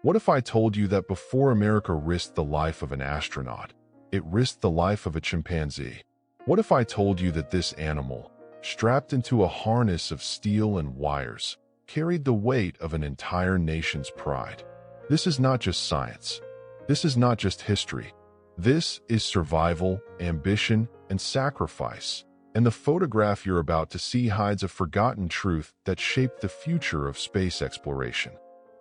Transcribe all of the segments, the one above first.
What if I told you that before America risked the life of an astronaut, it risked the life of a chimpanzee? What if I told you that this animal, strapped into a harness of steel and wires, carried the weight of an entire nation's pride? This is not just science. This is not just history. This is survival, ambition, and sacrifice. And the photograph you're about to see hides a forgotten truth that shaped the future of space exploration.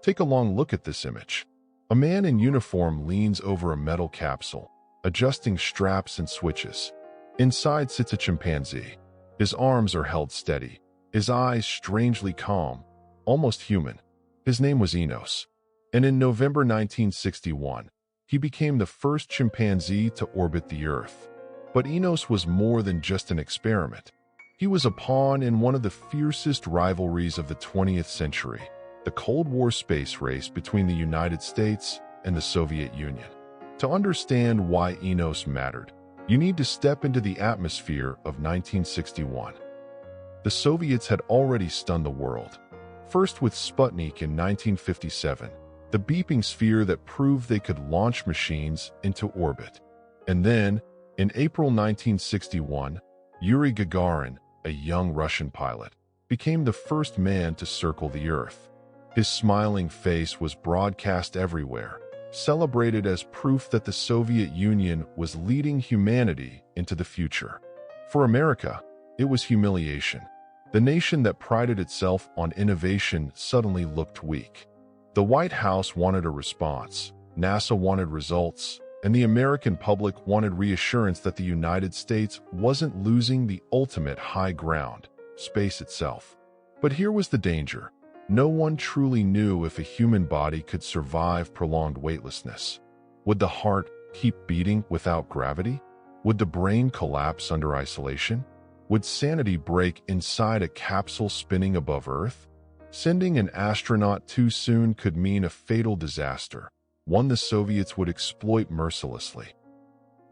Take a long look at this image. A man in uniform leans over a metal capsule, adjusting straps and switches. Inside sits a chimpanzee. His arms are held steady, his eyes strangely calm, almost human. His name was Enos, and in November 1961, he became the first chimpanzee to orbit the Earth. But Enos was more than just an experiment. He was a pawn in one of the fiercest rivalries of the 20th century, the Cold War space race between the United States and the Soviet Union. To understand why Enos mattered, you need to step into the atmosphere of 1961. The Soviets had already stunned the world. First with Sputnik in 1957, the beeping sphere that proved they could launch machines into orbit. And then, in April 1961, Yuri Gagarin, a young Russian pilot, became the first man to circle the Earth. His smiling face was broadcast everywhere, celebrated as proof that the Soviet Union was leading humanity into the future. For America, it was humiliation. The nation that prided itself on innovation suddenly looked weak. The White House wanted a response, NASA wanted results, and the American public wanted reassurance that the United States wasn't losing the ultimate high ground, space itself. But here was the danger. No one truly knew if a human body could survive prolonged weightlessness. Would the heart keep beating without gravity? Would the brain collapse under isolation? Would sanity break inside a capsule spinning above Earth? Sending an astronaut too soon could mean a fatal disaster, one the Soviets would exploit mercilessly.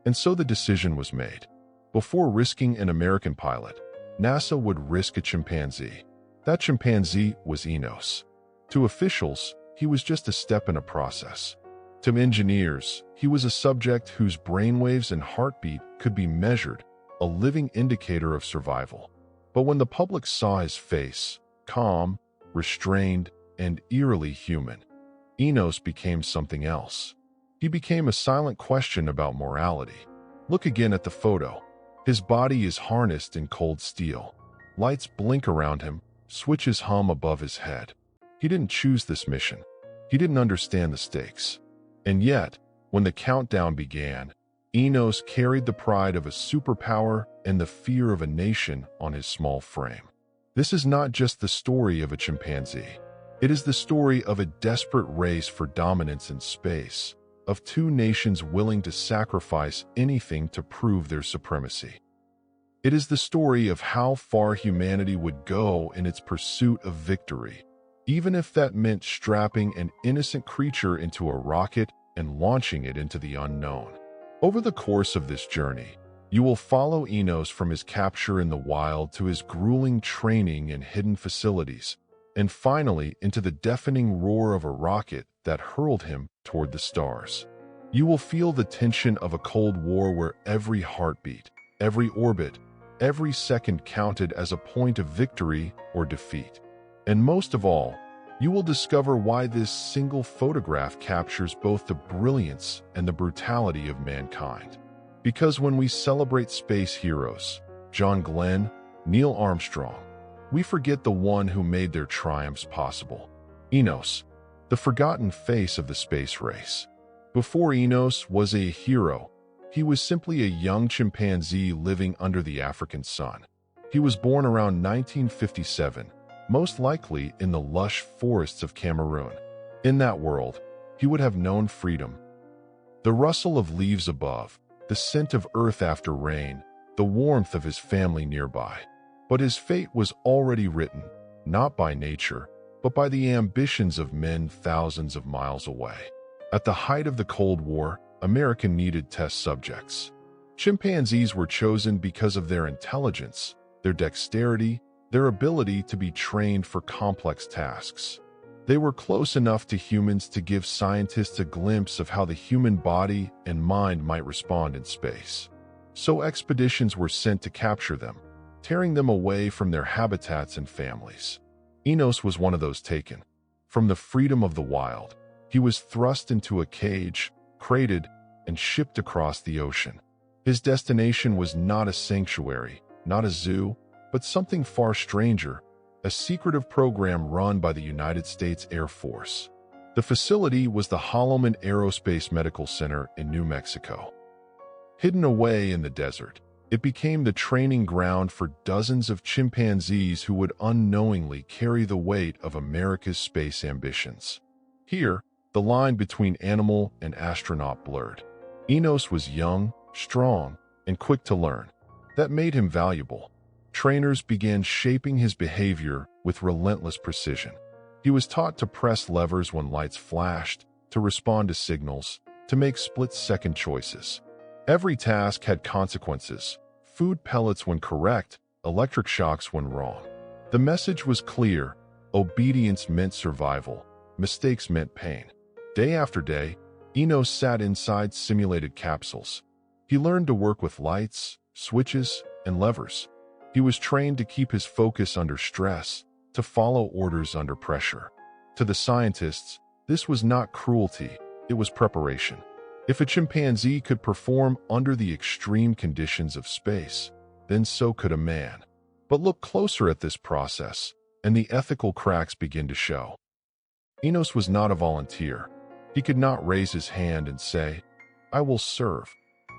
And so the decision was made. Before risking an American pilot, NASA would risk a chimpanzee. That chimpanzee was Enos. To officials, he was just a step in a process. To engineers, he was a subject whose brainwaves and heartbeat could be measured, a living indicator of survival. But when the public saw his face, calm, restrained, and eerily human, Enos became something else. He became a silent question about morality. Look again at the photo. His body is harnessed in cold steel. Lights blink around him, switches hum above his head. He didn't choose this mission. He didn't understand the stakes. And yet, when the countdown began, Enos carried the pride of a superpower and the fear of a nation on his small frame. This is not just the story of a chimpanzee. It is the story of a desperate race for dominance in space, of two nations willing to sacrifice anything to prove their supremacy. It is the story of how far humanity would go in its pursuit of victory, even if that meant strapping an innocent creature into a rocket and launching it into the unknown. Over the course of this journey, you will follow Enos from his capture in the wild to his grueling training in hidden facilities, and finally into the deafening roar of a rocket that hurled him toward the stars. You will feel the tension of a Cold War where every heartbeat, every orbit, every second counted as a point of victory or defeat. And most of all, you will discover why this single photograph captures both the brilliance and the brutality of mankind. Because when we celebrate space heroes, John Glenn, Neil Armstrong, we forget the one who made their triumphs possible. Enos, the forgotten face of the space race. Before Enos was a hero, he was simply a young chimpanzee living under the African sun. He was born around 1957, most likely in the lush forests of Cameroon. In that world, he would have known freedom. The rustle of leaves above, the scent of earth after rain, the warmth of his family nearby. But his fate was already written, not by nature, but by the ambitions of men thousands of miles away. At the height of the Cold War, America needed test subjects. Chimpanzees were chosen because of their intelligence, their dexterity, their ability to be trained for complex tasks. They were close enough to humans to give scientists a glimpse of how the human body and mind might respond in space. So expeditions were sent to capture them, tearing them away from their habitats and families. Enos was one of those taken. From the freedom of the wild, he was thrust into a cage, crated, and shipped across the ocean. His destination was not a sanctuary, not a zoo, but something far stranger, a secretive program run by the United States Air Force. The facility was the Holloman Aerospace Medical Center in New Mexico. Hidden away in the desert, it became the training ground for dozens of chimpanzees who would unknowingly carry the weight of America's space ambitions. Here, the line between animal and astronaut blurred. Enos was young, strong, and quick to learn. That made him valuable. Trainers began shaping his behavior with relentless precision. He was taught to press levers when lights flashed, to respond to signals, to make split-second choices. Every task had consequences: food pellets when correct, electric shocks when wrong. The message was clear: obedience meant survival, mistakes meant pain. Day after day, Enos sat inside simulated capsules. He learned to work with lights, switches, and levers. He was trained to keep his focus under stress, to follow orders under pressure. To the scientists, this was not cruelty, it was preparation. If a chimpanzee could perform under the extreme conditions of space, then so could a man. But look closer at this process, and the ethical cracks begin to show. Enos was not a volunteer. He could not raise his hand and say, "I will serve."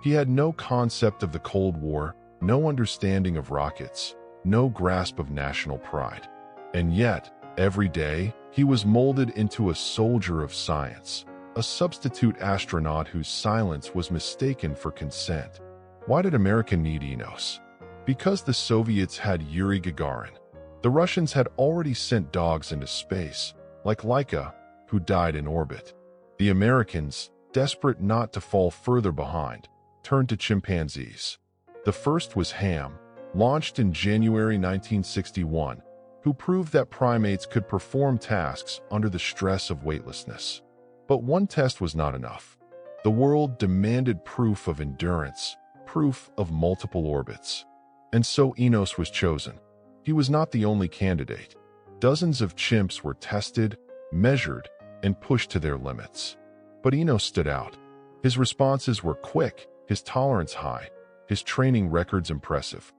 He had no concept of the Cold War, no understanding of rockets, no grasp of national pride. And yet, every day, he was molded into a soldier of science, a substitute astronaut whose silence was mistaken for consent. Why did America need Enos? Because the Soviets had Yuri Gagarin. The Russians had already sent dogs into space, like Laika, who died in orbit. The Americans, desperate not to fall further behind, turned to chimpanzees. The first was Ham, launched in January 1961, who proved that primates could perform tasks under the stress of weightlessness. But one test was not enough. The world demanded proof of endurance, proof of multiple orbits. And so Enos was chosen. He was not the only candidate. Dozens of chimps were tested, measured, and pushed to their limits. But Enos stood out. His responses were quick, his tolerance high, his training records impressive.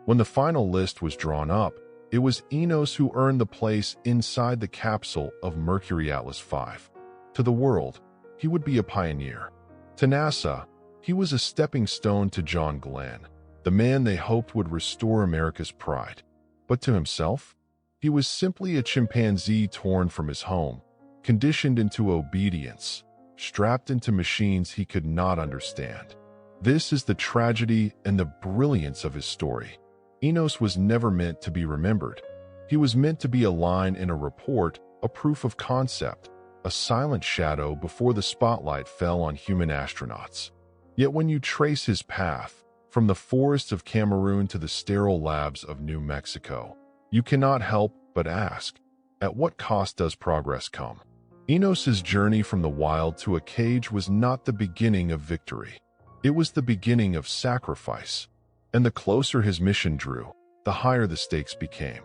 When the final list was drawn up, it was Enos who earned the place inside the capsule of Mercury-Atlas 5. To the world, he would be a pioneer. To NASA, he was a stepping stone to John Glenn, the man they hoped would restore America's pride. But to himself, he was simply a chimpanzee torn from his home, conditioned into obedience, strapped into machines he could not understand. This is the tragedy and the brilliance of his story. Enos was never meant to be remembered. He was meant to be a line in a report, a proof of concept, a silent shadow before the spotlight fell on human astronauts. Yet when you trace his path, from the forests of Cameroon to the sterile labs of New Mexico, you cannot help but ask, at what cost does progress come? Enos's journey from the wild to a cage was not the beginning of victory. It was the beginning of sacrifice. And the closer his mission drew, the higher the stakes became.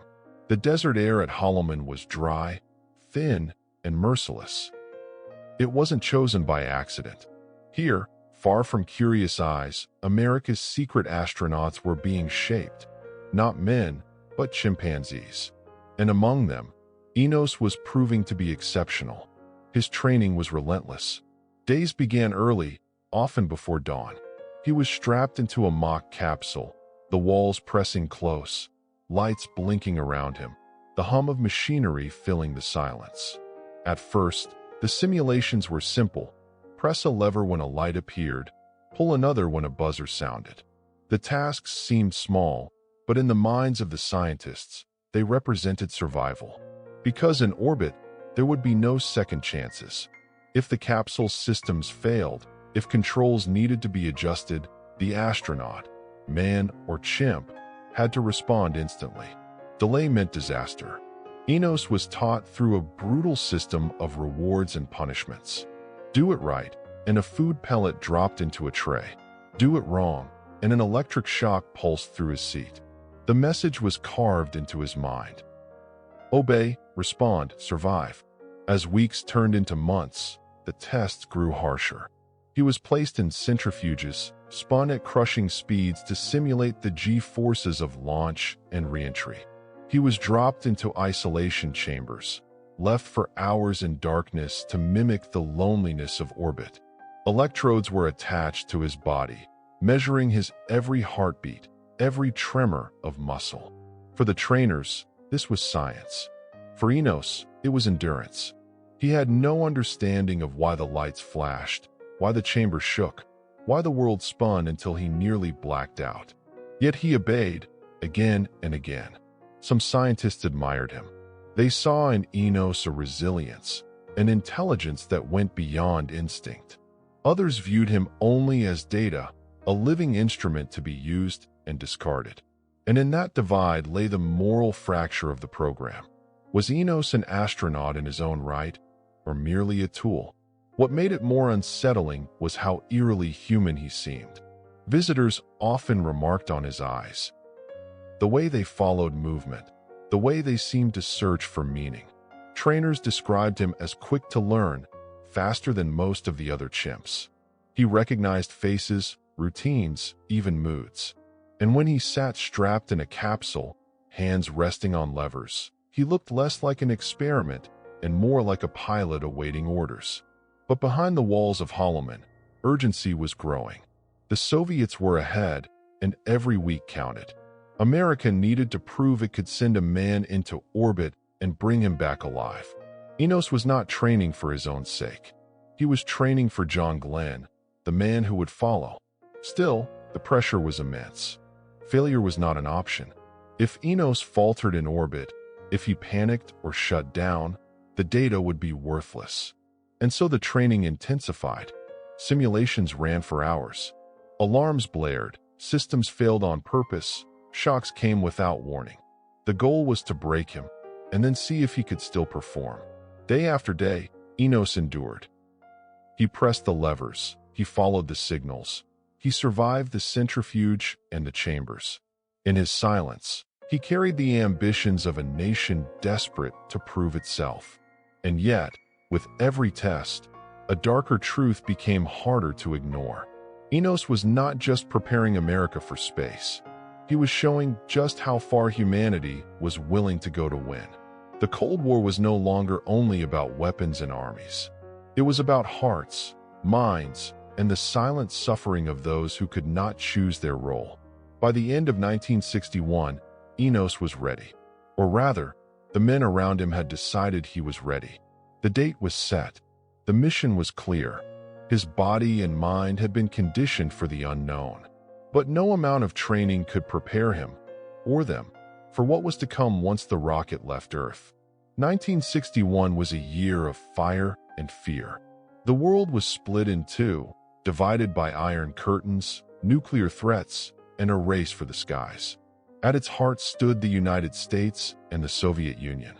The desert air at Holloman was dry, thin, and merciless. It wasn't chosen by accident. Here, far from curious eyes, America's secret astronauts were being shaped. Not men, but chimpanzees. And among them, Enos was proving to be exceptional. His training was relentless. Days began early, often before dawn. He was strapped into a mock capsule, the walls pressing close, lights blinking around him, the hum of machinery filling the silence. At first, the simulations were simple. Press a lever when a light appeared, pull another when a buzzer sounded. The tasks seemed small, but in the minds of the scientists, they represented survival. Because in orbit, there would be no second chances. If the capsule's systems failed, if controls needed to be adjusted, the astronaut, man or chimp, had to respond instantly. Delay meant disaster. Enos was taught through a brutal system of rewards and punishments. Do it right, and a food pellet dropped into a tray. Do it wrong, and an electric shock pulsed through his seat. The message was carved into his mind. Obey, respond, survive. As weeks turned into months, the tests grew harsher. He was placed in centrifuges, spun at crushing speeds to simulate the G-forces of launch and re-entry. He was dropped into isolation chambers, left for hours in darkness to mimic the loneliness of orbit. Electrodes were attached to his body, measuring his every heartbeat, every tremor of muscle. For the trainers, this was science. For Enos, it was endurance. He had no understanding of why the lights flashed, why the chamber shook, why the world spun until he nearly blacked out. Yet he obeyed, again and again. Some scientists admired him. They saw in Enos a resilience, an intelligence that went beyond instinct. Others viewed him only as data, a living instrument to be used and discarded. And in that divide lay the moral fracture of the program. Was Enos an astronaut in his own right, or merely a tool? What made it more unsettling was how eerily human he seemed. Visitors often remarked on his eyes. The way they followed movement, the way they seemed to search for meaning. Trainers described him as quick to learn, faster than most of the other chimps. He recognized faces, routines, even moods. And when he sat strapped in a capsule, hands resting on levers, he looked less like an experiment and more like a pilot awaiting orders. But behind the walls of Holloman, urgency was growing. The Soviets were ahead, and every week counted. America needed to prove it could send a man into orbit and bring him back alive. Enos was not training for his own sake. He was training for John Glenn, the man who would follow. Still, the pressure was immense. Failure was not an option. If Enos faltered in orbit, if he panicked or shut down, the data would be worthless. And so the training intensified. Simulations ran for hours. Alarms blared, systems failed on purpose, shocks came without warning. The goal was to break him, and then see if he could still perform. Day after day, Enos endured. He pressed the levers, he followed the signals, he survived the centrifuge and the chambers. In his silence, he carried the ambitions of a nation desperate to prove itself. And yet, with every test, a darker truth became harder to ignore. Enos was not just preparing America for space. He was showing just how far humanity was willing to go to win. The Cold War was no longer only about weapons and armies. It was about hearts, minds, and the silent suffering of those who could not choose their role. By the end of 1961, Enos was ready. Or rather, the men around him had decided he was ready. The date was set. The mission was clear. His body and mind had been conditioned for the unknown. But no amount of training could prepare him, or them, for what was to come once the rocket left Earth. 1961 was a year of fire and fear. The world was split in two, divided by iron curtains, nuclear threats, and a race for the skies. At its heart stood the United States and the Soviet Union.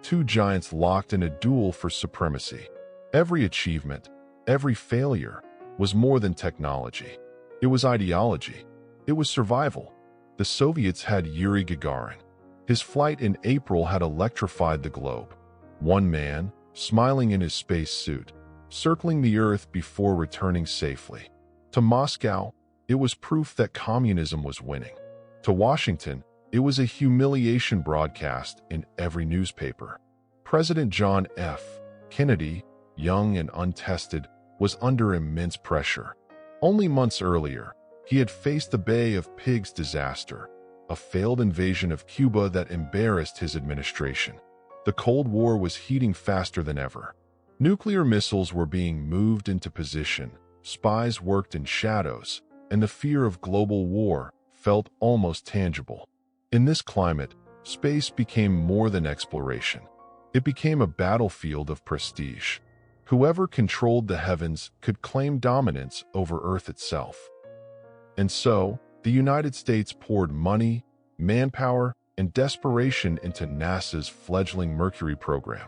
Two giants locked in a duel for supremacy. Every achievement, every failure, was more than technology. It was ideology. It was survival. The Soviets had Yuri Gagarin. His flight in April had electrified the globe. One man, smiling in his space suit, circling the Earth before returning safely. To Moscow, it was proof that communism was winning. To Washington, it was a humiliation broadcast in every newspaper. President John F. Kennedy, young and untested, was under immense pressure. Only months earlier, he had faced the Bay of Pigs disaster, a failed invasion of Cuba that embarrassed his administration. The Cold War was heating faster than ever. Nuclear missiles were being moved into position, spies worked in shadows, and the fear of global war felt almost tangible. In this climate, space became more than exploration. It became a battlefield of prestige. Whoever controlled the heavens could claim dominance over Earth itself. And so, the United States poured money, manpower, and desperation into NASA's fledgling Mercury program.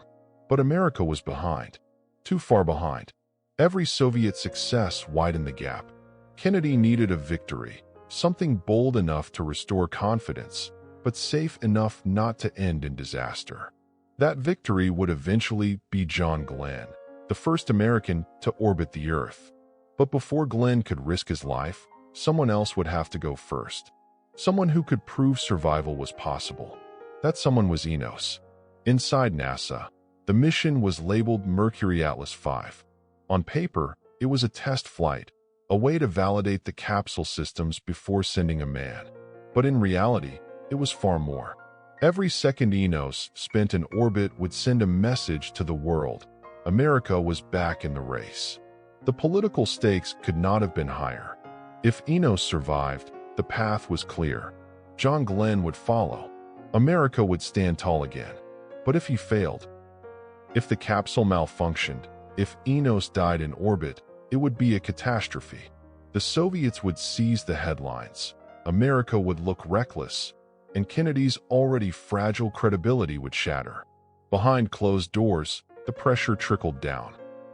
But America was behind. Too far behind. Every Soviet success widened the gap. Kennedy needed a victory, something bold enough to restore confidence, but safe enough not to end in disaster. That victory would eventually be John Glenn, the first American to orbit the Earth. But before Glenn could risk his life, someone else would have to go first. Someone who could prove survival was possible. That someone was Enos. Inside NASA, the mission was labeled Mercury-Atlas 5. On paper, it was a test flight, a way to validate the capsule systems before sending a man. But in reality, it was far more. Every second Enos spent in orbit would send a message to the world. America was back in the race. The political stakes could not have been higher. If Enos survived, the path was clear. John Glenn would follow. America would stand tall again. But if he failed, if the capsule malfunctioned, if Enos died in orbit, it would be a catastrophe. The Soviets would seize the headlines. America would look reckless, and Kennedy's already fragile credibility would shatter. Behind closed doors, the pressure trickled down.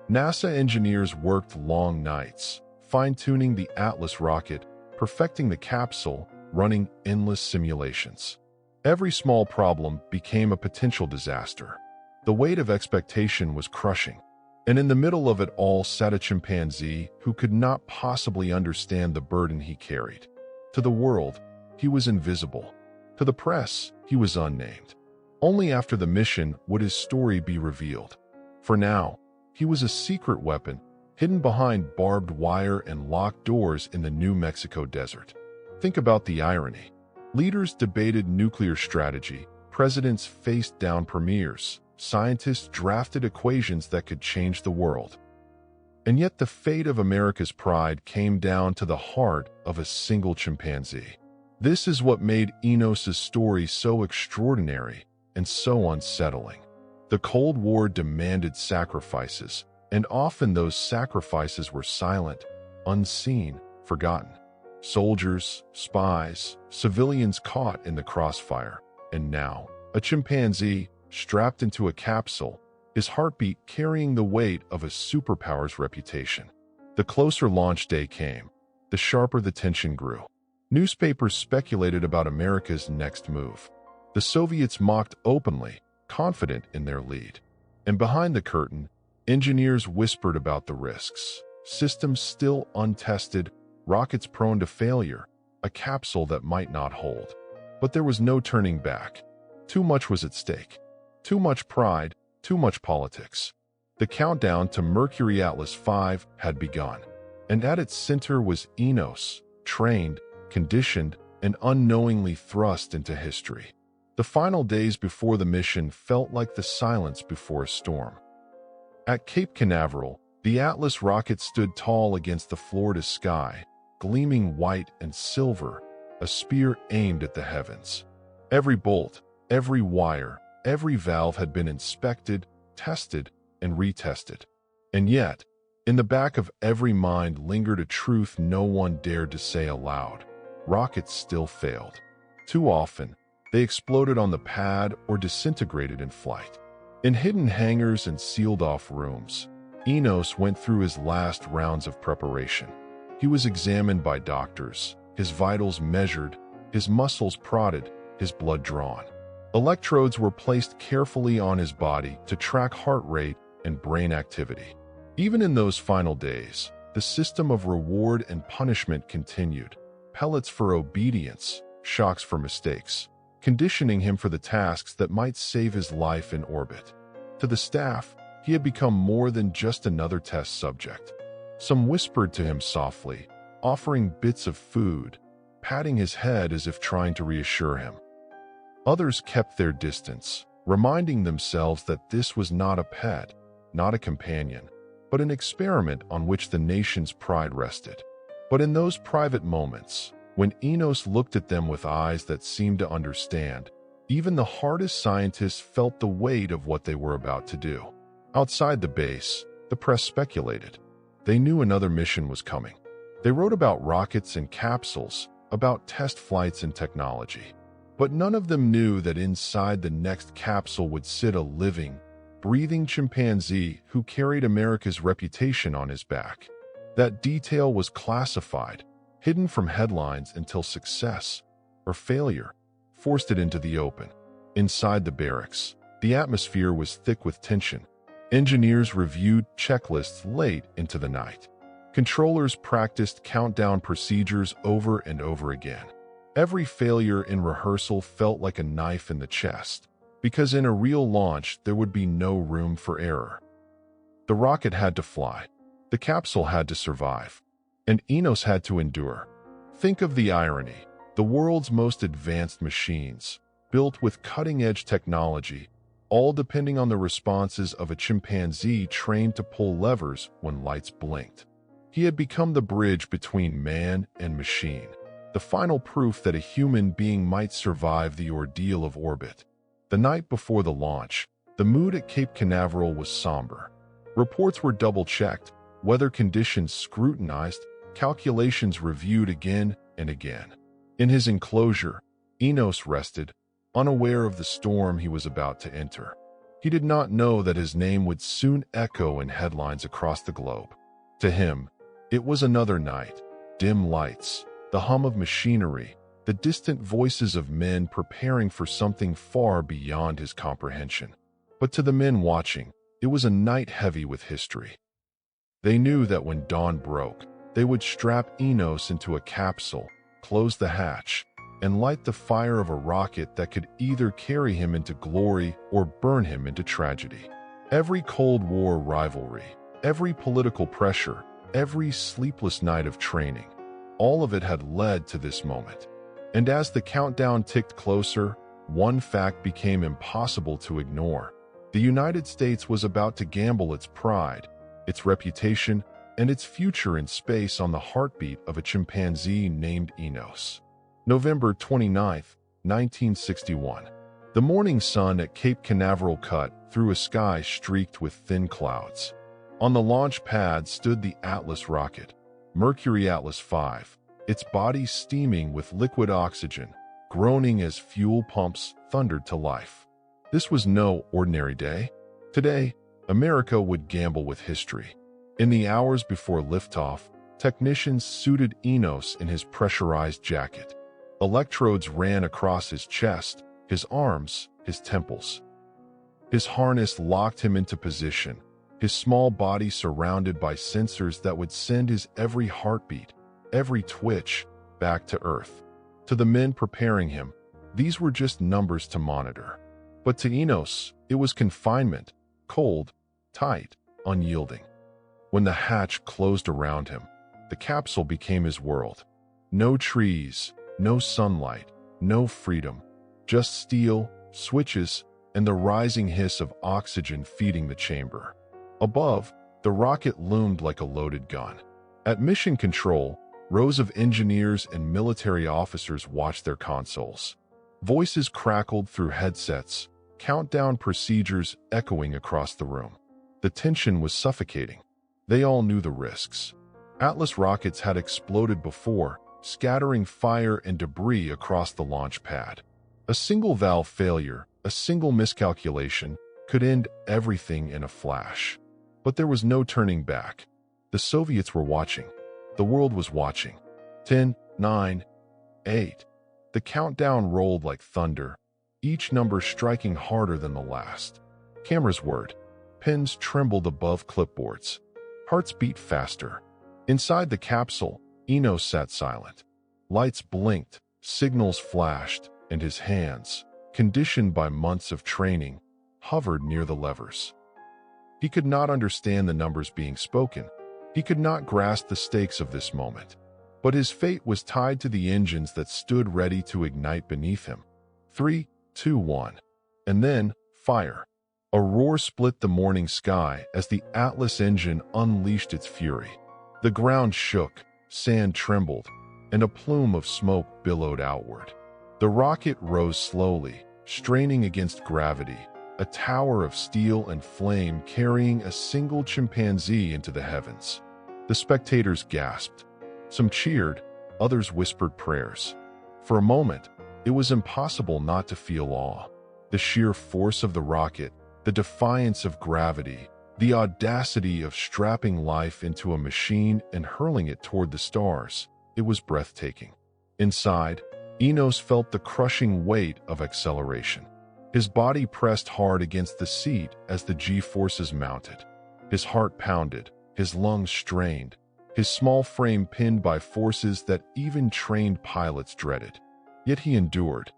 NASA engineers worked long nights, fine-tuning the Atlas rocket, perfecting the capsule, running endless simulations. Every small problem became a potential disaster. The weight of expectation was crushing. And in the middle of it all sat a chimpanzee who could not possibly understand the burden he carried. To the world, he was invisible. To the press, he was unnamed. Only after the mission would his story be revealed. For now, he was a secret weapon, hidden behind barbed wire and locked doors in the New Mexico desert. Think about the irony. Leaders debated nuclear strategy, presidents faced down premiers, scientists drafted equations that could change the world. And yet the fate of America's pride came down to the heart of a single chimpanzee. This is what made Enos's story so extraordinary and so unsettling. The Cold War demanded sacrifices, and often those sacrifices were silent, unseen, forgotten. Soldiers, spies, civilians caught in the crossfire. And now, a chimpanzee, strapped into a capsule, his heartbeat carrying the weight of a superpower's reputation. The closer launch day came, the sharper the tension grew. Newspapers speculated about America's next move. The Soviets mocked openly, confident in their lead. And behind the curtain, engineers whispered about the risks. Systems still untested, rockets prone to failure, a capsule that might not hold. But there was no turning back. Too much was at stake. Too much pride, too much politics. The countdown to Mercury-Atlas 5 had begun, and at its center was Enos, trained, conditioned, and unknowingly thrust into history. The final days before the mission felt like the silence before a storm. At Cape Canaveral, the Atlas rocket stood tall against the Florida sky, gleaming white and silver, a spear aimed at the heavens. Every bolt, every wire, every valve had been inspected, tested, and retested. And yet, in the back of every mind lingered a truth no one dared to say aloud. Rockets still failed. Too often, they exploded on the pad or disintegrated in flight. In hidden hangars and sealed-off rooms, Enos went through his last rounds of preparation. He was examined by doctors, his vitals measured, his muscles prodded, his blood drawn. Electrodes were placed carefully on his body to track heart rate and brain activity. Even in those final days, the system of reward and punishment continued. Pellets for obedience, shocks for mistakes, conditioning him for the tasks that might save his life in orbit. To the staff, he had become more than just another test subject. Some whispered to him softly, offering bits of food, patting his head as if trying to reassure him. Others kept their distance, reminding themselves that this was not a pet, not a companion, but an experiment on which the nation's pride rested. But in those private moments, when Enos looked at them with eyes that seemed to understand, even the hardest scientists felt the weight of what they were about to do. Outside the base, the press speculated. They knew another mission was coming. They wrote about rockets and capsules, about test flights and technology. But none of them knew that inside the next capsule would sit a living, breathing chimpanzee who carried America's reputation on his back. That detail was classified, hidden from headlines until success, or failure, forced it into the open. Inside the barracks, the atmosphere was thick with tension. Engineers reviewed checklists late into the night. Controllers practiced countdown procedures over and over again. Every failure in rehearsal felt like a knife in the chest, because in a real launch there would be no room for error. The rocket had to fly, the capsule had to survive, and Enos had to endure. Think of the irony. The world's most advanced machines, built with cutting-edge technology, all depending on the responses of a chimpanzee trained to pull levers when lights blinked. He had become the bridge between man and machine, the final proof that a human being might survive the ordeal of orbit. The night before the launch, the mood at Cape Canaveral was somber. Reports were double-checked, weather conditions scrutinized, calculations reviewed again and again. In his enclosure, Enos rested, unaware of the storm he was about to enter. He did not know that his name would soon echo in headlines across the globe. To him, it was another night, dim lights, the hum of machinery, the distant voices of men preparing for something far beyond his comprehension. But to the men watching, it was a night heavy with history. They knew that when dawn broke, they would strap Enos into a capsule, close the hatch, and light the fire of a rocket that could either carry him into glory or burn him into tragedy. Every Cold War rivalry, every political pressure, every sleepless night of training, all of it had led to this moment. And as the countdown ticked closer, one fact became impossible to ignore. The United States was about to gamble its pride, its reputation, and its future in space on the heartbeat of a chimpanzee named Enos. November 29, 1961. The morning sun at Cape Canaveral cut through a sky streaked with thin clouds. On the launch pad stood the Atlas rocket, Mercury-Atlas 5, its body steaming with liquid oxygen, groaning as fuel pumps thundered to life. This was no ordinary day. Today, America would gamble with history. In the hours before liftoff, technicians suited Enos in his pressurized jacket. Electrodes ran across his chest, his arms, his temples. His harness locked him into position, his small body surrounded by sensors that would send his every heartbeat, every twitch, back to Earth. To the men preparing him, these were just numbers to monitor. But to Enos, it was confinement, cold, tight, unyielding. When the hatch closed around him, the capsule became his world. No trees, no sunlight, no freedom, just steel, switches, and the rising hiss of oxygen feeding the chamber. Above, the rocket loomed like a loaded gun. At mission control, rows of engineers and military officers watched their consoles. Voices crackled through headsets, countdown procedures echoing across the room. The tension was suffocating. They all knew the risks. Atlas rockets had exploded before, scattering fire and debris across the launch pad. A single valve failure, a single miscalculation, could end everything in a flash. But there was no turning back. The Soviets were watching. The world was watching. 10, 9, 8. The countdown rolled like thunder, each number striking harder than the last. Cameras whirred. Pens trembled above clipboards. Hearts beat faster. Inside the capsule, Enos sat silent. Lights blinked, signals flashed, and his hands, conditioned by months of training, hovered near the levers. He could not understand the numbers being spoken. He could not grasp the stakes of this moment. But his fate was tied to the engines that stood ready to ignite beneath him. 3, 2, 1. And then, fire. A roar split the morning sky as the Atlas engine unleashed its fury. The ground shook, sand trembled, and a plume of smoke billowed outward. The rocket rose slowly, straining against gravity, a tower of steel and flame carrying a single chimpanzee into the heavens. The spectators gasped. Some cheered, others whispered prayers. For a moment, It was impossible not to feel awe. The sheer force of the rocket, the defiance of gravity, the audacity of strapping life into a machine and hurling it toward the stars. It was breathtaking. Inside, Enos felt the crushing weight of acceleration. His body pressed hard against the seat as the G-forces mounted. His heart pounded, his lungs strained, his small frame pinned by forces that even trained pilots dreaded. Yet he endured.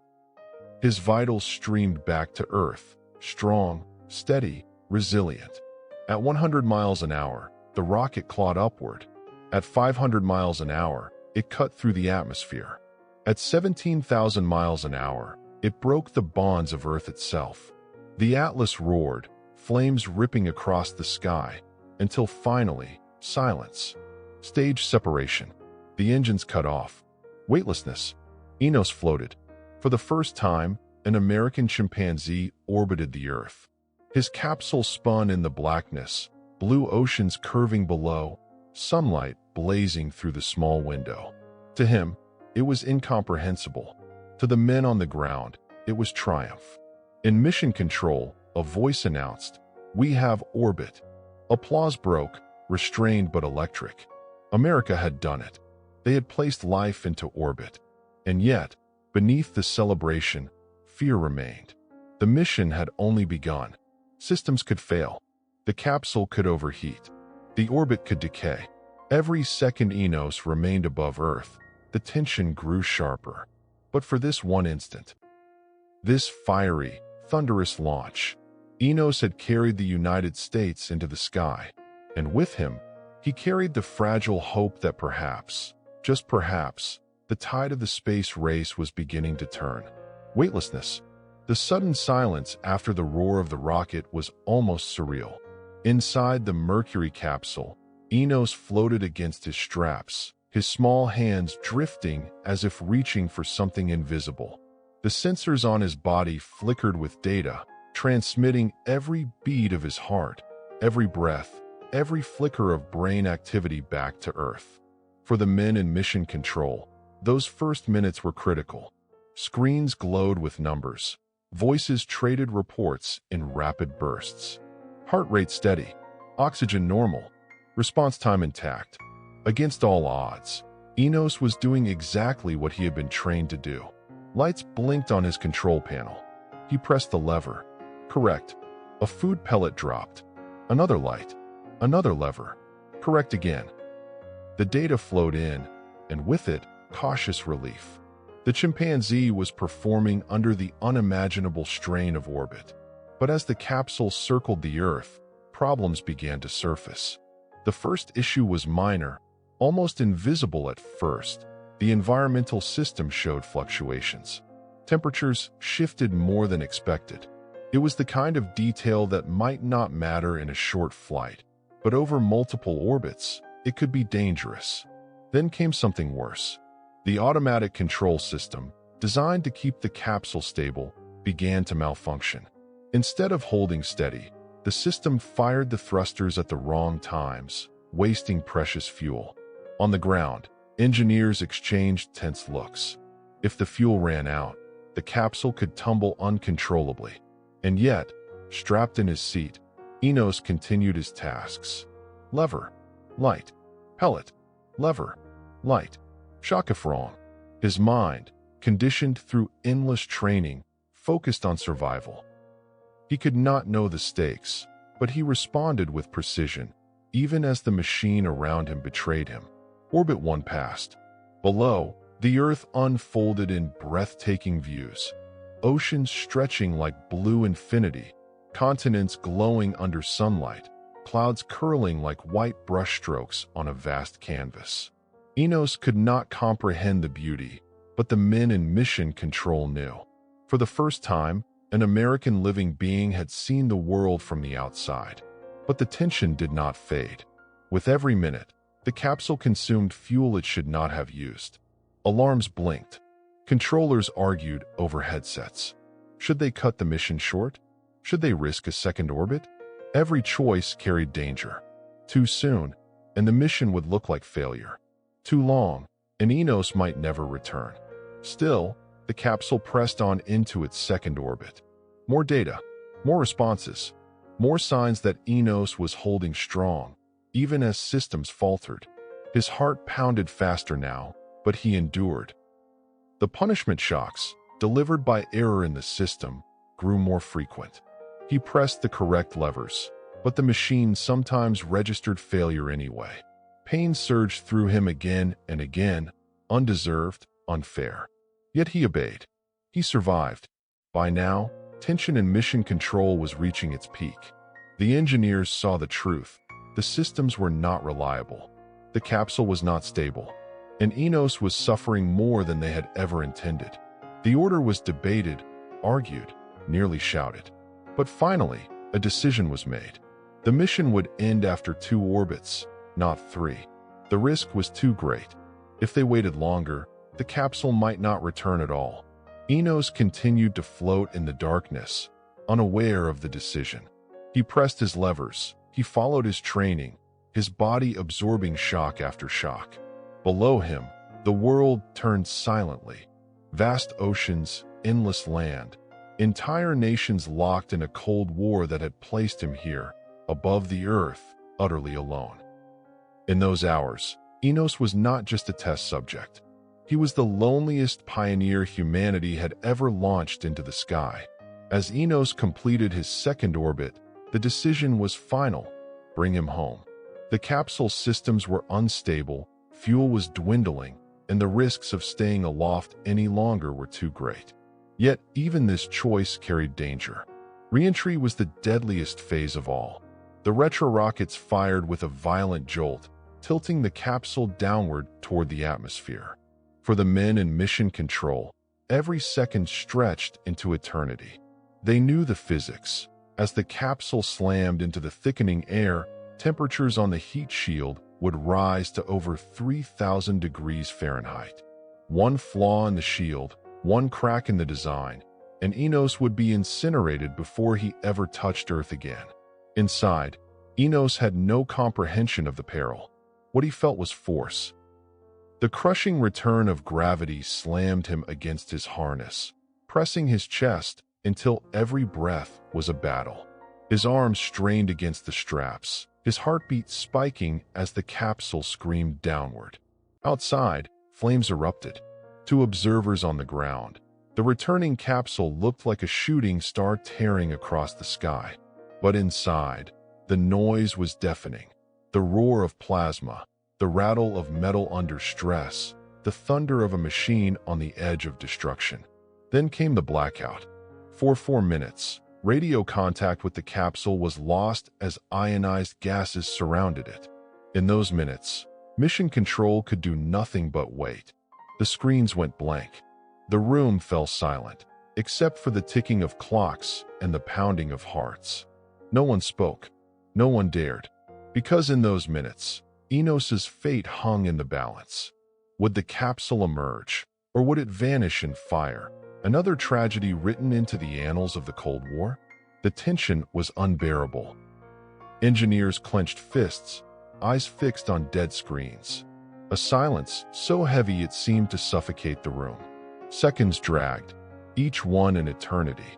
His vitals streamed back to Earth, strong, steady, resilient. At 100 miles an hour, the rocket clawed upward. At 500 miles an hour, it cut through the atmosphere. At 17,000 miles an hour, it broke the bonds of Earth itself. The Atlas roared, flames ripping across the sky, until finally, silence. Stage separation. The engines cut off. Weightlessness. Enos floated. For the first time, an American chimpanzee orbited the Earth. His capsule spun in the blackness, blue oceans curving below, sunlight blazing through the small window. To him, it was incomprehensible. To the men on the ground, it was triumph. In mission control, a voice announced, "We have orbit." Applause broke, restrained but electric. America had done it. They had placed life into orbit. And yet, beneath the celebration, fear remained. The mission had only begun. Systems could fail. The capsule could overheat. The orbit could decay. Every second Enos remained above Earth, the tension grew sharper. But for this one instant, this fiery, thunderous launch, Enos had carried the United States into the sky. And with him, he carried the fragile hope that perhaps, just perhaps, the tide of the space race was beginning to turn. Weightlessness. The sudden silence after the roar of the rocket was almost surreal. Inside the Mercury capsule, Enos floated against his straps, his small hands drifting as if reaching for something invisible. The sensors on his body flickered with data, transmitting every beat of his heart, every breath, every flicker of brain activity back to Earth. For the men in mission control, those first minutes were critical. Screens glowed with numbers. Voices traded reports in rapid bursts. Heart rate steady. Oxygen normal. Response time intact. Against all odds, Enos was doing exactly what he had been trained to do. Lights blinked on his control panel. He pressed the lever. Correct. A food pellet dropped. Another light. Another lever. Correct again. The data flowed in, and with it, cautious relief. The chimpanzee was performing under the unimaginable strain of orbit. But as the capsule circled the Earth, problems began to surface. The first issue was minor, almost invisible at first. The environmental system showed fluctuations. Temperatures shifted more than expected. It was the kind of detail that might not matter in a short flight, but over multiple orbits, it could be dangerous. Then came something worse. The automatic control system, designed to keep the capsule stable, began to malfunction. Instead of holding steady, the system fired the thrusters at the wrong times, wasting precious fuel. On the ground, engineers exchanged tense looks. If the fuel ran out, the capsule could tumble uncontrollably. And yet, strapped in his seat, Enos continued his tasks. Lever, light, pellet, lever, light. Chaque-affront. His mind, conditioned through endless training, focused on survival. He could not know the stakes, but he responded with precision, even as the machine around him betrayed him. Orbit 1 passed. Below, the Earth unfolded in breathtaking views. Oceans stretching like blue infinity, continents glowing under sunlight, clouds curling like white brushstrokes on a vast canvas. Enos could not comprehend the beauty, but the men in mission control knew. For the first time, an American living being had seen the world from the outside. But the tension did not fade. With every minute, the capsule consumed fuel it should not have used. Alarms blinked. Controllers argued over headsets. Should they cut the mission short? Should they risk a second orbit? Every choice carried danger. Too soon, and the mission would look like failure. Too long, and Enos might never return. Still, the capsule pressed on into its second orbit. More data, more responses, more signs that Enos was holding strong, even as systems faltered. His heart pounded faster now, but he endured. The punishment shocks, delivered by error in the system, grew more frequent. He pressed the correct levers, but the machine sometimes registered failure anyway. Pain surged through him again and again, undeserved, unfair. Yet he obeyed. He survived. By now, tension in mission control was reaching its peak. The engineers saw the truth. The systems were not reliable. The capsule was not stable. And Enos was suffering more than they had ever intended. The order was debated, argued, nearly shouted. But finally, a decision was made. The mission would end after 2 orbits, not 3. The risk was too great. If they waited longer, the capsule might not return at all. Enos continued to float in the darkness, unaware of the decision. He pressed his levers. He followed his training, his body absorbing shock after shock. Below him, the world turned silently. Vast oceans, endless land, entire nations locked in a cold war that had placed him here, above the earth, utterly alone. In those hours, Enos was not just a test subject. He was the loneliest pioneer humanity had ever launched into the sky. As Enos completed his second orbit, the decision was final: bring him home. The capsule systems were unstable, fuel was dwindling, and the risks of staying aloft any longer were too great. Yet, even this choice carried danger. Re-entry was the deadliest phase of all. The retro-rockets fired with a violent jolt, tilting the capsule downward toward the atmosphere. For the men in mission control, every second stretched into eternity. They knew the physics. As the capsule slammed into the thickening air, temperatures on the heat shield would rise to over 3,000 degrees Fahrenheit. One flaw in the shield, one crack in the design, and Enos would be incinerated before he ever touched Earth again. Inside, Enos had no comprehension of the peril. What he felt was force. The crushing return of gravity slammed him against his harness, pressing his chest until every breath was a battle. His arms strained against the straps, his heartbeat spiking as the capsule screamed downward. Outside, flames erupted. To observers on the ground, the returning capsule looked like a shooting star tearing across the sky. But inside, the noise was deafening. The roar of plasma, the rattle of metal under stress, the thunder of a machine on the edge of destruction. Then came the blackout. For 4 minutes, radio contact with the capsule was lost as ionized gases surrounded it. In those minutes, mission control could do nothing but wait. The screens went blank. The room fell silent, except for the ticking of clocks and the pounding of hearts. No one spoke. No one dared. Because in those minutes, Enos's fate hung in the balance. Would the capsule emerge, or would it vanish in fire? Another tragedy written into the annals of the Cold War? The tension was unbearable. Engineers clenched fists, eyes fixed on dead screens. A silence so heavy it seemed to suffocate the room. Seconds dragged, each one an eternity.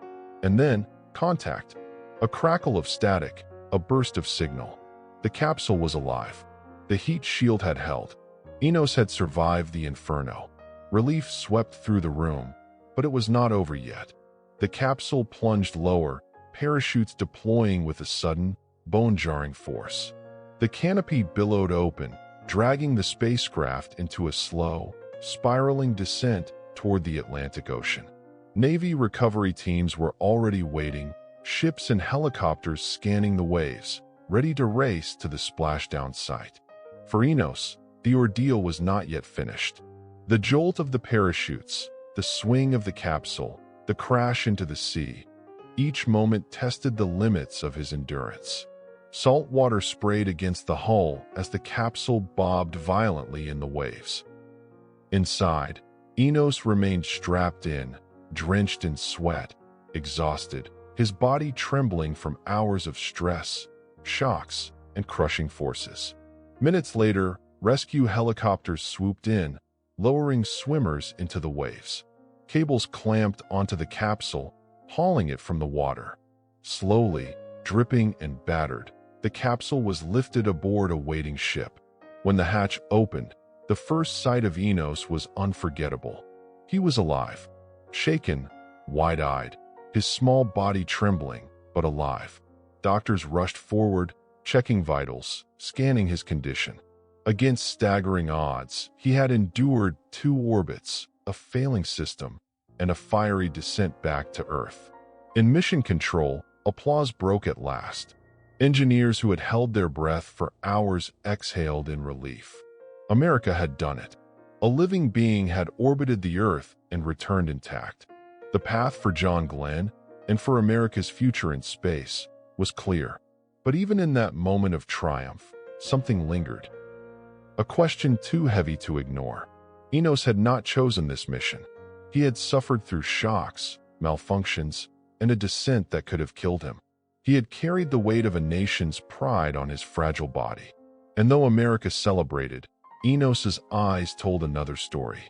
And then, contact. A crackle of static, a burst of signal. The capsule was alive. The heat shield had held. Enos had survived the inferno. Relief swept through the room, but it was not over yet. The capsule plunged lower, parachutes deploying with a sudden, bone-jarring force. The canopy billowed open, dragging the spacecraft into a slow, spiraling descent toward the Atlantic Ocean. Navy recovery teams were already waiting, ships and helicopters scanning the waves, ready to race to the splashdown site. For Enos, the ordeal was not yet finished. The jolt of the parachutes, the swing of the capsule, the crash into the sea, each moment tested the limits of his endurance. Salt water sprayed against the hull as the capsule bobbed violently in the waves. Inside, Enos remained strapped in, drenched in sweat, exhausted, his body trembling from hours of stress, shocks, and crushing forces. Minutes later, rescue helicopters swooped in, lowering swimmers into the waves. cables clamped onto the capsule, hauling it from the water. Slowly, dripping and battered, the capsule was lifted aboard a waiting ship. When the hatch opened, the first sight of Enos was unforgettable. He was alive, shaken, wide-eyed, his small body trembling, but alive. Doctors rushed forward, checking vitals, scanning his condition. Against staggering odds, he had endured 2 orbits, a failing system, and a fiery descent back to Earth. In mission control, applause broke at last. Engineers who had held their breath for hours exhaled in relief. America had done it. A living being had orbited the Earth and returned intact. The path for John Glenn, and for America's future in space, was clear. But even in that moment of triumph, something lingered. A question too heavy to ignore. Enos had not chosen this mission. He had suffered through shocks, malfunctions, and a descent that could have killed him. He had carried the weight of a nation's pride on his fragile body. And though America celebrated, Enos's eyes told another story.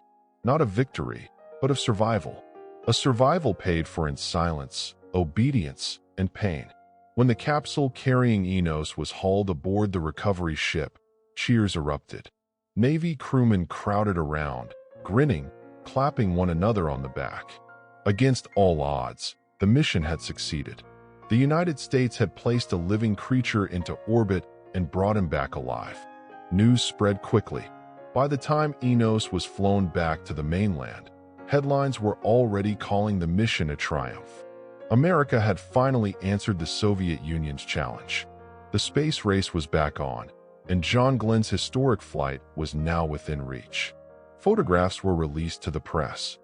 Not of victory, but of survival. A survival paid for in silence, obedience, and pain. When the capsule carrying Enos was hauled aboard the recovery ship, cheers erupted. Navy crewmen crowded around, grinning, clapping one another on the back. Against all odds, the mission had succeeded. The United States had placed a living creature into orbit and brought him back alive. News spread quickly. By the time Enos was flown back to the mainland, headlines were already calling the mission a triumph. America had finally answered the Soviet Union's challenge. The space race was back on, and John Glenn's historic flight was now within reach. Photographs were released to the press.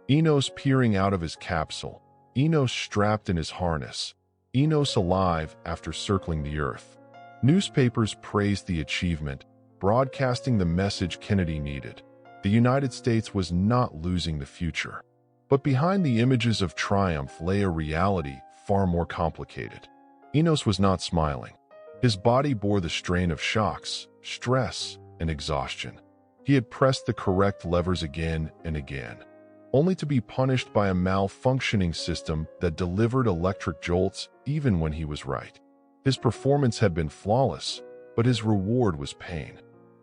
Enos peering out of his capsule, Enos strapped in his harness, Enos alive after circling the Earth. Newspapers praised the achievement, broadcasting the message Kennedy needed. The United States was not losing the future. But behind the images of triumph lay a reality far more complicated. Enos was not smiling. His body bore the strain of shocks, stress, and exhaustion. He had pressed the correct levers again and again, only to be punished by a malfunctioning system that delivered electric jolts even when he was right. His performance had been flawless, but his reward was pain.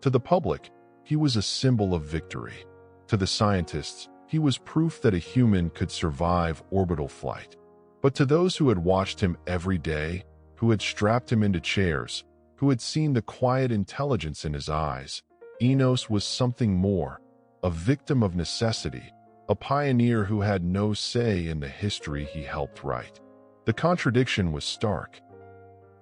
To the public, he was a symbol of victory. To the scientists, he was proof that a human could survive orbital flight. But to those who had watched him every day, who had strapped him into chairs, who had seen the quiet intelligence in his eyes, Enos was something more, a victim of necessity, a pioneer who had no say in the history he helped write. The contradiction was stark.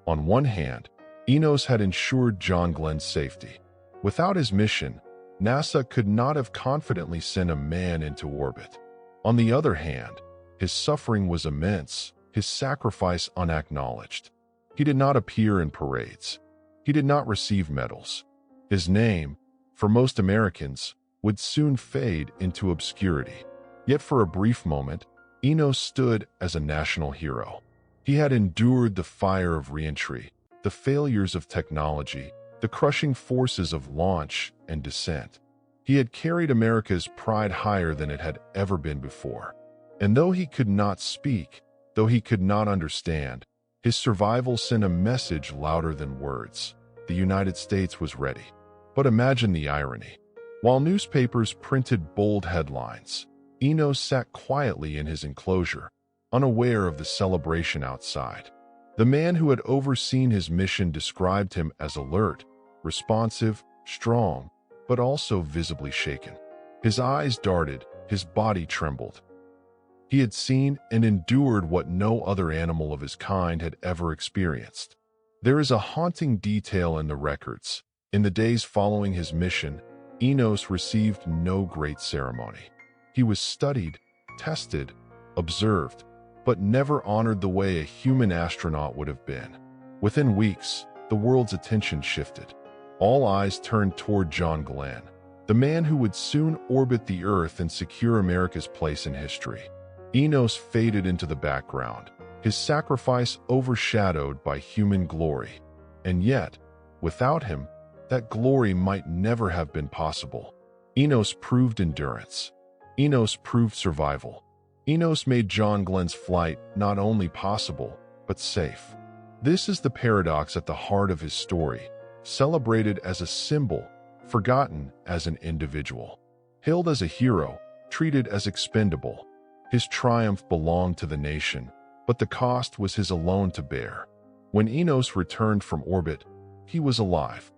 On one hand, Enos had ensured John Glenn's safety. Without his mission, NASA could not have confidently sent a man into orbit. On the other hand, his suffering was immense, his sacrifice unacknowledged. He did not appear in parades. He did not receive medals. His name, for most Americans, would soon fade into obscurity. Yet for a brief moment, Enos stood as a national hero. He had endured the fire of reentry, the failures of technology, the crushing forces of launch and descent. He had carried America's pride higher than it had ever been before. And though he could not speak, though he could not understand, his survival sent a message louder than words. The United States was ready. But imagine the irony. While newspapers printed bold headlines, Enos sat quietly in his enclosure, unaware of the celebration outside. The man who had overseen his mission described him as alert, responsive, strong, but also visibly shaken. His eyes darted, his body trembled. He had seen and endured what no other animal of his kind had ever experienced. There is a haunting detail in the records. In the days following his mission, Enos received no great ceremony. He was studied, tested, observed, but never honored the way a human astronaut would have been. Within weeks, the world's attention shifted. All eyes turned toward John Glenn, the man who would soon orbit the Earth and secure America's place in history. Enos faded into the background, his sacrifice overshadowed by human glory. And yet, without him, that glory might never have been possible. Enos proved endurance. Enos proved survival. Enos made John Glenn's flight not only possible, but safe. This is the paradox at the heart of his story, celebrated as a symbol, forgotten as an individual. Hailed as a hero, treated as expendable. His triumph belonged to the nation, but the cost was his alone to bear. When Enos returned from orbit, he was alive.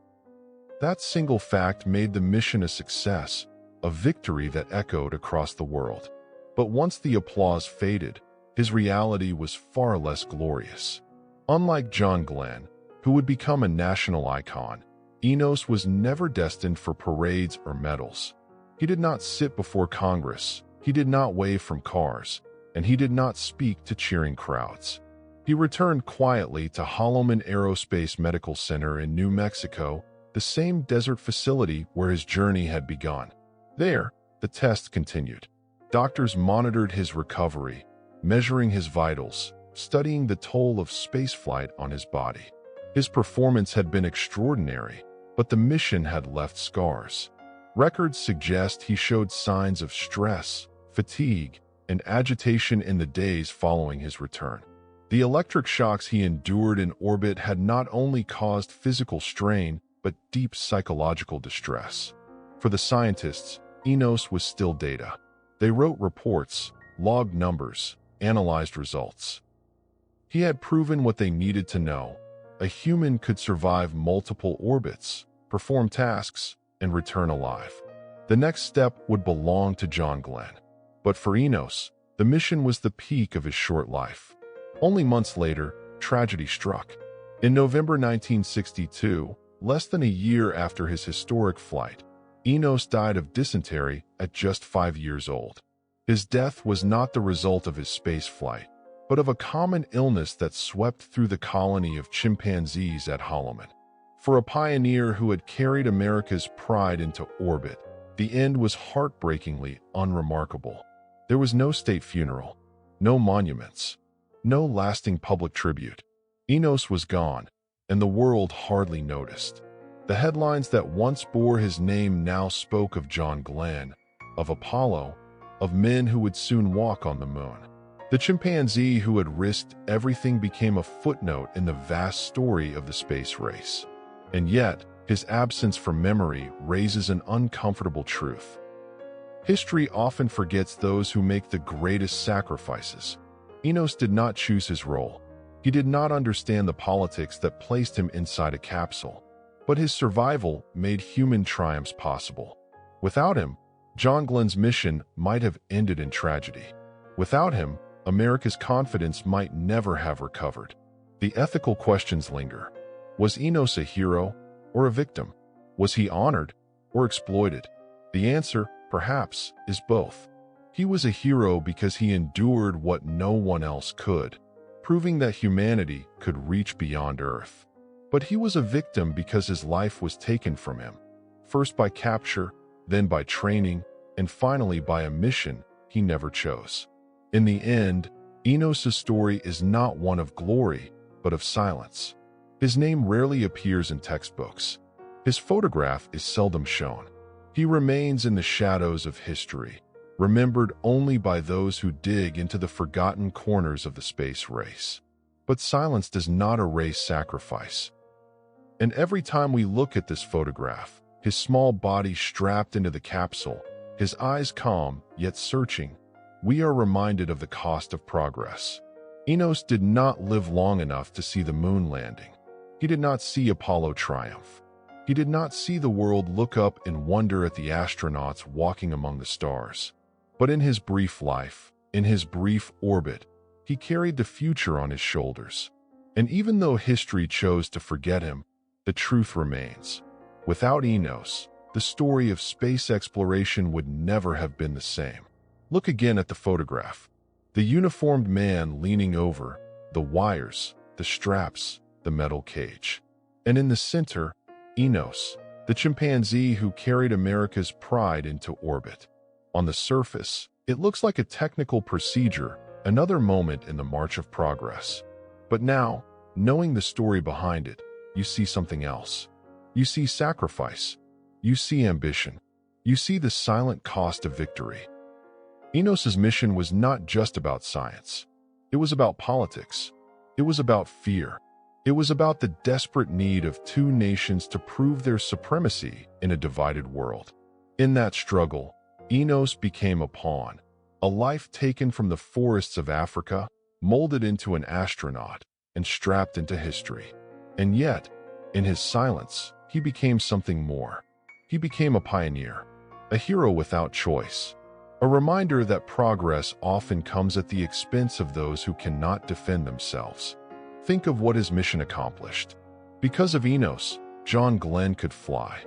That single fact made the mission a success, a victory that echoed across the world. But once the applause faded, his reality was far less glorious. Unlike John Glenn, who would become a national icon, Enos was never destined for parades or medals. He did not sit before Congress, he did not wave from cars, and he did not speak to cheering crowds. He returned quietly to Holloman Aerospace Medical Center in New Mexico, the same desert facility where his journey had begun. There, the test continued. Doctors monitored his recovery, measuring his vitals, studying the toll of spaceflight on his body. His performance had been extraordinary, but the mission had left scars. Records suggest he showed signs of stress, fatigue, and agitation in the days following his return. The electric shocks he endured in orbit had not only caused physical strain, but deep psychological distress. For the scientists, Enos was still data. They wrote reports, logged numbers, analyzed results. He had proven what they needed to know. A human could survive multiple orbits, perform tasks, and return alive. The next step would belong to John Glenn. But for Enos, the mission was the peak of his short life. Only months later, tragedy struck. In November 1962, less than a year after his historic flight, Enos died of dysentery at just 5 years old. His death was not the result of his space flight, but of a common illness that swept through the colony of chimpanzees at Holloman. For a pioneer who had carried America's pride into orbit, the end was heartbreakingly unremarkable. There was no state funeral, no monuments, no lasting public tribute. Enos was gone, and the world hardly noticed. The headlines that once bore his name now spoke of John Glenn, of Apollo, of men who would soon walk on the moon. The chimpanzee who had risked everything became a footnote in the vast story of the space race. And yet, his absence from memory raises an uncomfortable truth. History often forgets those who make the greatest sacrifices. Enos did not choose his role. He did not understand the politics that placed him inside a capsule. But his survival made human triumphs possible. Without him, John Glenn's mission might have ended in tragedy. Without him, America's confidence might never have recovered. The ethical questions linger. Was Enos a hero or a victim? Was he honored or exploited? The answer, perhaps, is both. He was a hero because he endured what no one else could, proving that humanity could reach beyond Earth. But he was a victim because his life was taken from him, first by capture, then by training, and finally by a mission he never chose. In the end, Enos' story is not one of glory, but of silence. His name rarely appears in textbooks. His photograph is seldom shown. He remains in the shadows of history, remembered only by those who dig into the forgotten corners of the space race. But silence does not erase sacrifice. And every time we look at this photograph, his small body strapped into the capsule, his eyes calm yet searching, we are reminded of the cost of progress. Enos did not live long enough to see the moon landing. He did not see Apollo triumph. He did not see the world look up in wonder at the astronauts walking among the stars. But in his brief life, in his brief orbit, he carried the future on his shoulders. And even though history chose to forget him, the truth remains. Without Enos, the story of space exploration would never have been the same. Look again at the photograph. The uniformed man leaning over, the wires, the straps, the metal cage. And in the center, Enos, the chimpanzee who carried America's pride into orbit. On the surface, it looks like a technical procedure, another moment in the march of progress. But now, knowing the story behind it, you see something else. You see sacrifice. You see ambition. You see the silent cost of victory. Enos's mission was not just about science. It was about politics. It was about fear. It was about the desperate need of two nations to prove their supremacy in a divided world. In that struggle, Enos became a pawn, a life taken from the forests of Africa, molded into an astronaut, and strapped into history. And yet, in his silence, he became something more. He became a pioneer, a hero without choice, a reminder that progress often comes at the expense of those who cannot defend themselves. Think of what his mission accomplished. Because of Enos, John Glenn could fly.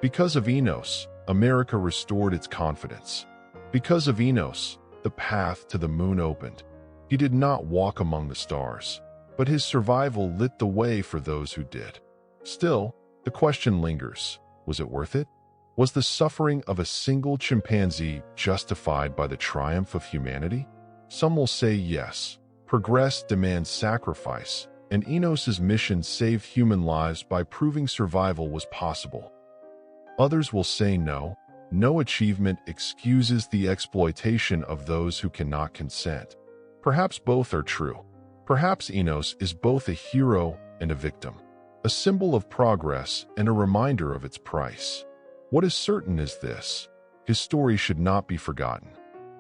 Because of Enos, America restored its confidence. Because of Enos, the path to the moon opened. He did not walk among the stars, but his survival lit the way for those who did. Still, the question lingers. Was it worth it? Was the suffering of a single chimpanzee justified by the triumph of humanity? Some will say yes. Progress demands sacrifice, and Enos's mission saved human lives by proving survival was possible. Others will say no. No achievement excuses the exploitation of those who cannot consent. Perhaps both are true. Perhaps Enos is both a hero and a victim, a symbol of progress and a reminder of its price. What is certain is this: his story should not be forgotten.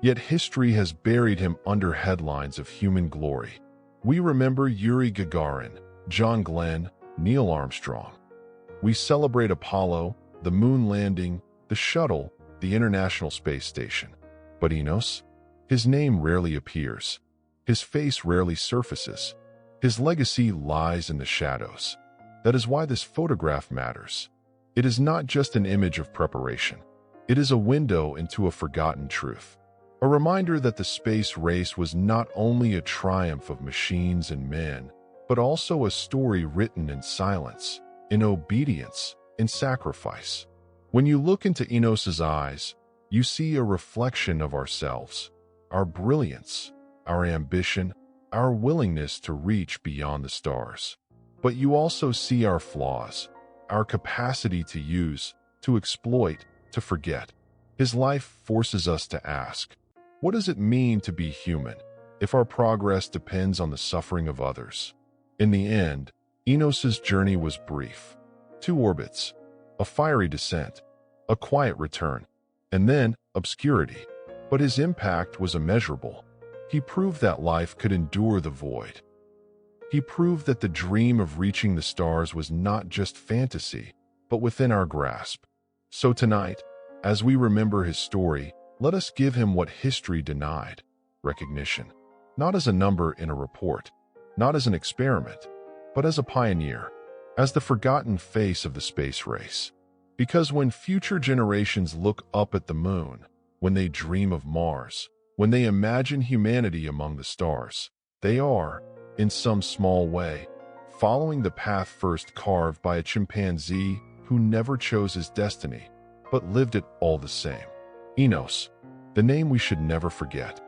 Yet history has buried him under headlines of human glory. We remember Yuri Gagarin, John Glenn, Neil Armstrong. We celebrate Apollo, the moon landing, the shuttle, the International Space Station. But Enos? His name rarely appears. His face rarely surfaces. His legacy lies in the shadows. That is why this photograph matters. It is not just an image of preparation. It is a window into a forgotten truth. A reminder that the space race was not only a triumph of machines and men, but also a story written in silence, in obedience, in sacrifice. When you look into Enos's eyes, you see a reflection of ourselves, our brilliance, our ambition, our willingness to reach beyond the stars. But you also see our flaws, our capacity to use, to exploit, to forget. His life forces us to ask, what does it mean to be human if our progress depends on the suffering of others? In the end, Enos's journey was brief. 2 orbits, a fiery descent, a quiet return, and then obscurity. But his impact was immeasurable. He proved that life could endure the void. He proved that the dream of reaching the stars was not just fantasy, but within our grasp. So tonight, as we remember his story, let us give him what history denied: recognition. Not as a number in a report, not as an experiment, but as a pioneer, as the forgotten face of the space race. Because when future generations look up at the moon, when they dream of Mars, when they imagine humanity among the stars, they are, in some small way, following the path first carved by a chimpanzee who never chose his destiny, but lived it all the same. Enos, the name we should never forget.